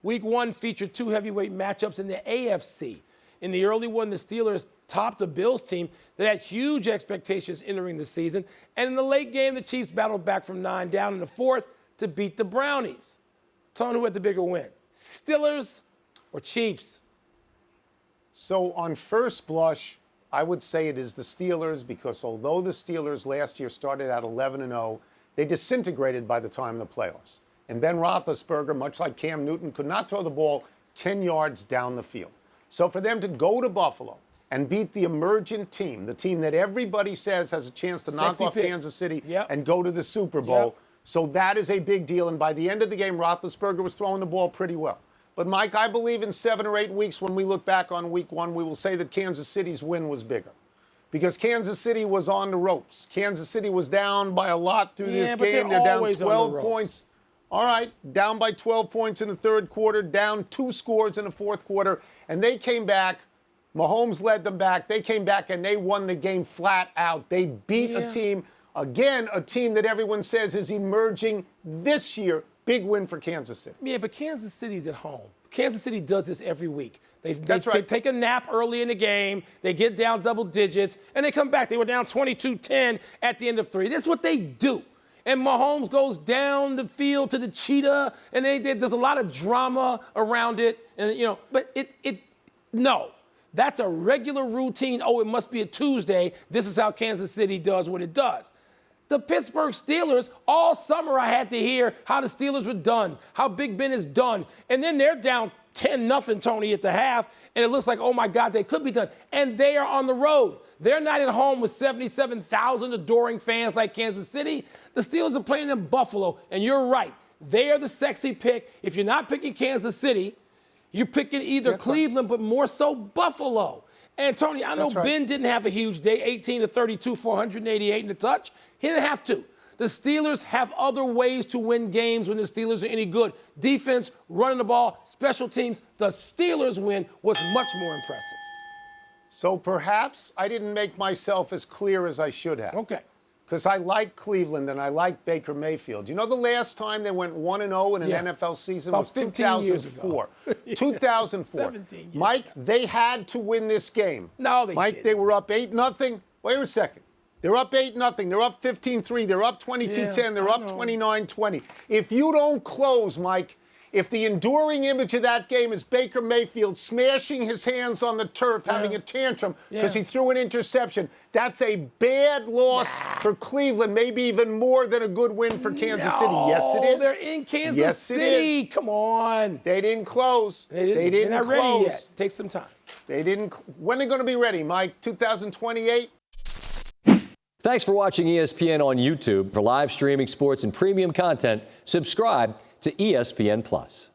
Week 1 featured two heavyweight matchups in the AFC. In the early one, the Steelers topped a Bills team that had huge expectations entering the season. And in the late game, the Chiefs battled back from 9 down in the fourth to beat the Brownies. Tony, who had the bigger win, Steelers or Chiefs? So on first blush, I would say it is the Steelers, because although the Steelers last year started out 11-0, they disintegrated by the time of the playoffs. And Ben Roethlisberger, much like Cam Newton, could not throw the ball 10 yards down the field. So for them to go to Buffalo and beat the emergent team, the team that everybody says has a chance to knock off Kansas City and go to the Super Bowl, so that is a big deal. And by the end of the game, Roethlisberger was throwing the ball pretty well. But, Mike, I believe in 7 or 8 weeks, when we look back on week 1, we will say that Kansas City's win was bigger. Because Kansas City was on the ropes. Kansas City was down by a lot through this game. They're down 12 points. All right, down by 12 points in the third quarter, down 2 scores in the fourth quarter, and they came back. Mahomes led them back. They came back, and they won the game flat out. They beat a team, again, a team that everyone says is emerging this year. Big win for Kansas City. Yeah, but Kansas City's at home. Kansas City does this every week. They take a nap early in the game. They get down double digits, and they come back. They were down 22-10 at the end of 3. That's what they do. And Mahomes goes down the field to the cheetah, and there's a lot of drama around it. And but no, that's a regular routine. Oh, it must be a Tuesday. This is how Kansas City does what it does. The Pittsburgh Steelers, all summer I had to hear how the Steelers were done, how Big Ben is done. And then they're down 10-0, Tony, at the half, and it looks like, oh, my God, they could be done. And they are on the road. They're not at home with 77,000 adoring fans like Kansas City. The Steelers are playing in Buffalo, and you're right. They are the sexy pick. If you're not picking Kansas City, you're picking either Cleveland, but more so Buffalo. And, Tony, I know Ben didn't have a huge day, 18-32 for 188 and a touch. He didn't have to. The Steelers have other ways to win games when the Steelers are any good. Defense, running the ball, special teams. The Steelers win was much more impressive. So perhaps I didn't make myself as clear as I should have. Okay. Because I like Cleveland and I like Baker Mayfield. You know, the last time they went 1-0 in an NFL season was 2004. 2004. 17 years Mike, ago. They had to win this game. No, they Mike, didn't. they were up 8-0. Wait a second. They're up 8-0. They're up 15-3. They're up 22-10. They're up 29-20. If you don't close, Mike, if the enduring image of that game is Baker Mayfield smashing his hands on the turf, having a tantrum because he threw an interception, that's a bad loss for Cleveland, maybe even more than a good win for Kansas City. Yes, it is. They're in Kansas City. Come on. They didn't close. They didn't They're not close. ready yet. Take some time. They didn't. When are they going to be ready, Mike? 2028? Thanks for watching ESPN on YouTube. For live streaming sports and premium content, subscribe to ESPN+.